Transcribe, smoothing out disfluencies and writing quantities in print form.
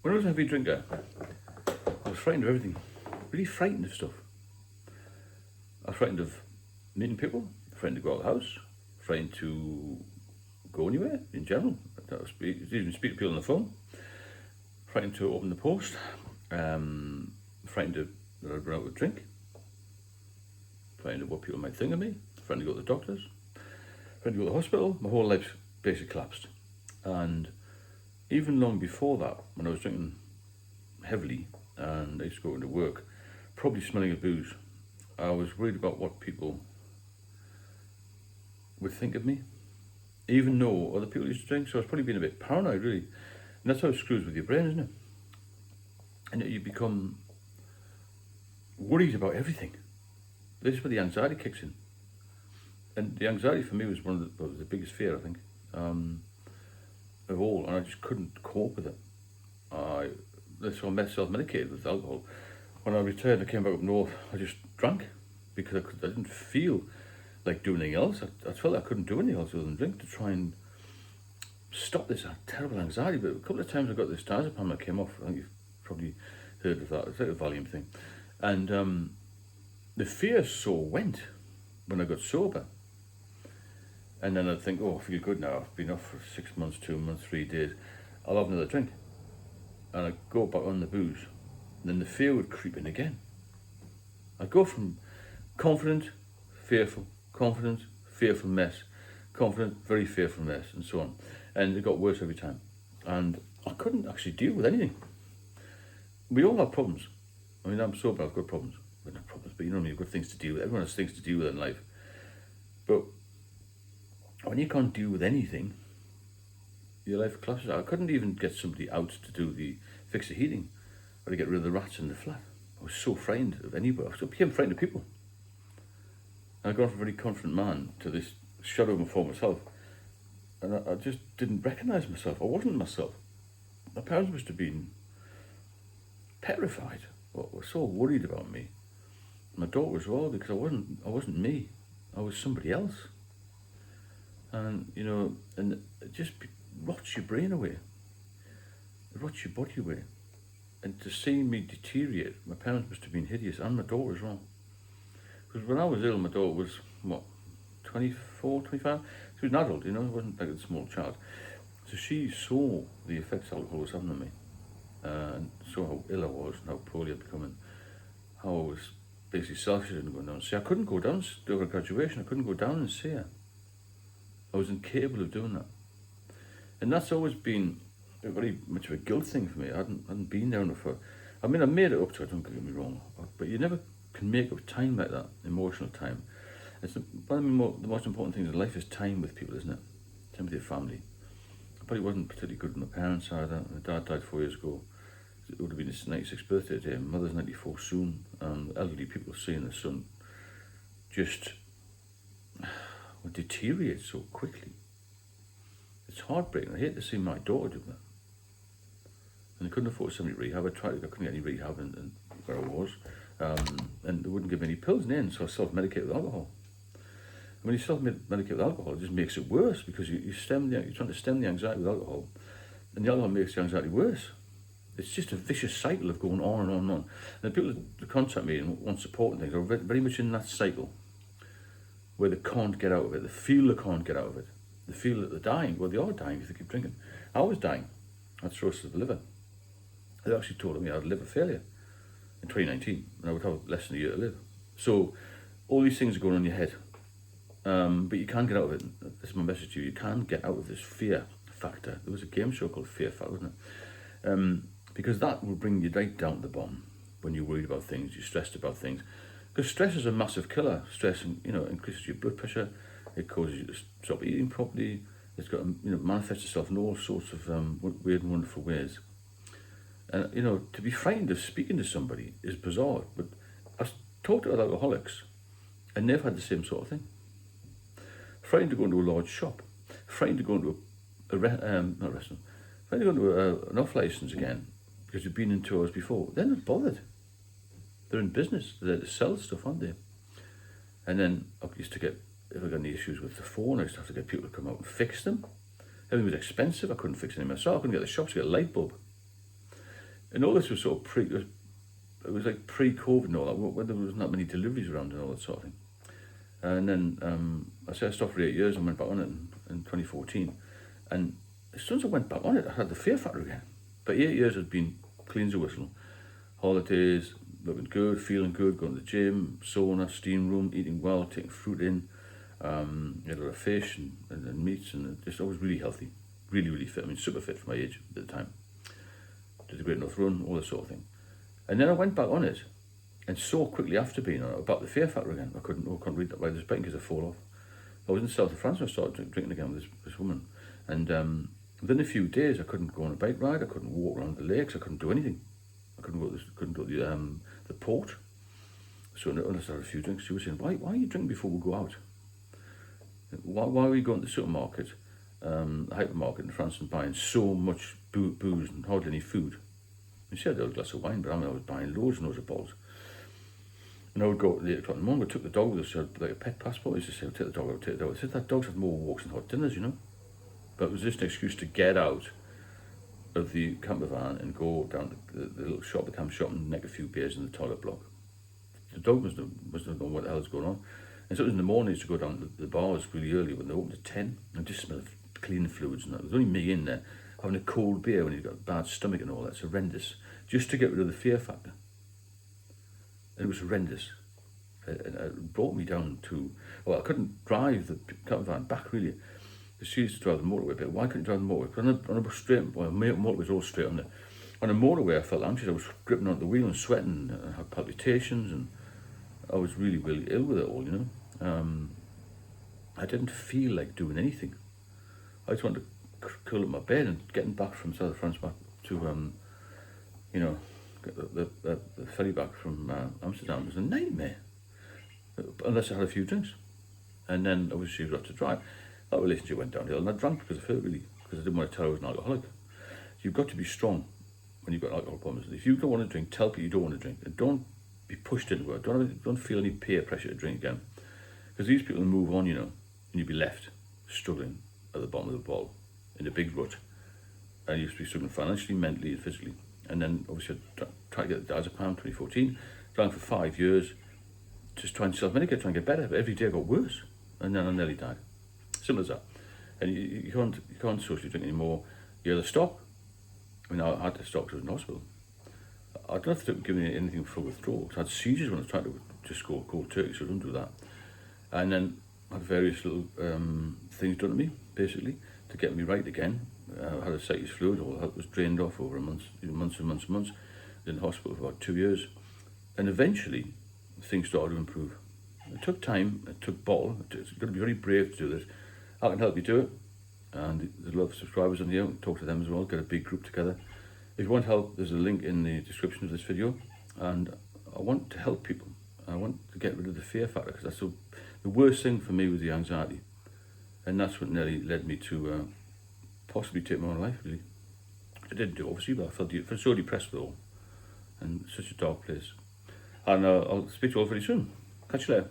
When I was a heavy drinker, I was frightened of everything. Really frightened of stuff. I was frightened of meeting people, frightened to go out of the house, frightened to go anywhere in general. Even speak to people on the phone. Frightened to open the post. Frightened to run out with drink. Frightened of what people might think of me. Frightened to go to the doctors. Frightened to go to the hospital. My whole life basically collapsed. And even long before that, when I was drinking heavily and I used to go into work, probably smelling of booze, I was worried about what people would think of me, even though other people used to drink. So I was probably being a bit paranoid, really. And that's how it screws with your brain, isn't it? And you become worried about everything. This is where the anxiety kicks in. And the anxiety for me was one of the biggest fear, I think, of all. And I just couldn't cope with it. So I self-medicated with alcohol. When I returned, I came back up north, I just drank because I didn't feel like doing anything else. I felt like I couldn't do anything else other than drink to try and stop this terrible anxiety. But a couple of times I got this diazepam that came off. I think you've probably heard of that. It's like a Valium thing. And the fear sore went when I got sober. And then I'd think, oh, I feel good now. I've been off for 6 months, 2 months, 3 days. I'll have another drink. And I'd go back on the booze. And then the fear would creep in again. I'd go from confident, fearful, confident, fearful mess, confident, very fearful mess, and so on. And it got worse every time. And I couldn't actually deal with anything. We all have problems. I mean, I'm sober, I've got problems. Well, not problems, but you know what I mean, you've got things to deal with. Everyone has things to deal with in life. But when you can't deal with anything, your life collapses. I couldn't even get somebody out to fix the heating or to get rid of the rats in the flat. I was so frightened of anybody. I became frightened of people. And I got from a very confident man to this shadow of my former self. And I just didn't recognise myself. I wasn't myself. My parents must have been petrified or were so worried about me. My daughter as well, because I wasn't me. I was somebody else. And, you know, and it just rots your brain away. It rots your body away. And to see me deteriorate, my parents must have been hideous, and my daughter as well. Because when I was ill, my daughter was, 24, 25? She was an adult, you know, it wasn't like a small child. So she saw the effects alcohol was having on me, and saw how ill I was, and how poorly I'd become, and how I was basically selfish and going down. See, I couldn't go down over graduation, I couldn't go down and see her. I was incapable of doing that. And that's always been very much of a guilt thing for me. I hadn't been there enough for. I mean, I made it up to it, don't get me wrong, but you never can make up time like that, emotional time. It's one of the most important things in life is time with people, isn't it? Time with your family. I probably wasn't particularly good with my parents either. My dad died 4 years ago. It would have been his 96th birthday today. My mother's 94 soon. Elderly people seeing their son just would deteriorate so quickly. It's heartbreaking. I hate to see my daughter do that. And they couldn't afford to send me to rehab. I couldn't get any rehab in where I was. And they wouldn't give me any pills in the end, so I self-medicate with alcohol. And when you self-medicate with alcohol, it just makes it worse because you're trying to stem the anxiety with alcohol, and the alcohol makes the anxiety worse. It's just a vicious cycle of going on and on and on. And the people that contact me and want support and things are very much in that cycle where they can't get out of it. They feel they can't get out of it. They feel that they're dying. Well, they are dying if they keep drinking. I was dying. I had cirrhosis of the liver. They actually told me I had liver failure in 2019, and I would have less than a year to live. So all these things are going on in your head, but you can't get out of it. This is my message to you. You can't get out of this fear factor. There was a game show called Fear Factor, wasn't it? Because that will bring you right down to the bottom when you're worried about things, you're stressed about things. Because stress is a massive killer. Stress, increases your blood pressure. It causes you to stop eating properly. It's got manifests itself in all sorts of weird and wonderful ways. And to be frightened of speaking to somebody is bizarre. But I've talked to other alcoholics, and they've had the same sort of thing. Frightened to go into a large shop. Frightened to go into frightened to go into an off license again because you've been in 2 hours before. They're not bothered. They're in business. They're there to sell stuff, aren't they? And then I used to get, if I got any issues with the phone, I used to have to get people to come out and fix them. Everything was expensive. I couldn't fix anything myself. I couldn't get the shops to get a light bulb. And all this was sort of it was like pre-COVID and all that, when there wasn't that many deliveries around and all that sort of thing. And then I stopped for 8 years and went back on it in 2014. And as soon as I went back on it, I had the fear factor again. But 8 years had been clean as a whistle. Holidays, looking good, feeling good, going to the gym, sauna, steam room, eating well, taking fruit in, had a lot of fish and meats, and just always really healthy, really, really fit. I mean, super fit for my age at the time. Did a great enough run, all that sort of thing. And then I went back on it, and so quickly after being on it, about the fear factor again. I couldn't ride this bike because I fall off. I was in the south of France when I started drinking again with this woman. And within a few days, I couldn't go on a bike ride, I couldn't walk around the lakes, I couldn't do anything. I couldn't go to the port. So unless I had a few drinks, she was saying, why are you drinking before we go out? Why are we going to the supermarket, the hypermarket in France, and buying so much booze and hardly any food? And she had a glass of wine, but I was buying loads and loads of bottles. And I would go at 8 o'clock in the morning, I took the dog with us, she had like a pet passport. I used to say, I'll take the dog out, take the dog. I said, that dog's had more walks and hot dinners, you know. But it was just an excuse to get out of the camper van and go down to the little shop, the camp shop, and neck a few beers in the toilet block. The dog must have known what the hell is going on. And so it was in the morning, I used to go down to the bars really early when they opened at 10, and just smell of cleaning fluids and that. There's only me in there having a cold beer when you've got a bad stomach and all that. It's horrendous. Just to get rid of the fear factor. And it was horrendous. It brought me down to, well, I couldn't drive the camper van back really. She used to drive the motorway, but why couldn't you drive the motorway? Because on a straight, well, motorway was all straight on the. On a motorway, I felt anxious. I was gripping onto the wheel and sweating, and I had palpitations, and I was really, really ill with it all, you know. I didn't feel like doing anything. I just wanted to curl up in my bed, and getting back from South of France back to, you know, the ferry back from Amsterdam was a nightmare, unless I had a few drinks. And then obviously I got to drive. That relationship went downhill, and I drank because I didn't want to tell her I was an alcoholic. You've got to be strong when you've got alcohol problems. If you don't want to drink, tell people you don't want to drink, and don't be pushed into it. Don't feel any peer pressure to drink again, because these people move on, you know, and you'll be left struggling at the bottom of the bottle in a big rut, and you used to be struggling financially, mentally, and physically. And then obviously I tried to get the diazepam 2014, drank for 5 years, just trying to self-medicate, trying to get better, but every day I got worse, and then I nearly died. Simple as that. And you can't socially drink anymore. You either stop. I mean, I had to stop because I was in hospital. I don't have to give me anything for withdrawal. I had seizures when I was trying to just go cold turkey, so I don't do that. And then I had various little things done to me, basically, to get me right again. I had a cyclic fluid, all that was drained off over months and months. I was in hospital for about 2 years. And eventually, things started to improve. It took time, it took bottle. It's got to be very brave to do this. I can help you do it, and there's a lot of subscribers on here. Talk to them as well, get a big group together. If you want help, there's a link in the description of this video, and I want to help people. I want to get rid of the fear factor, because that's the worst thing for me was the anxiety, and that's what nearly led me to possibly take my own life, really. I didn't do it, obviously, but I felt so depressed with it all, and such a dark place. And I'll speak to you all very soon. Catch you later.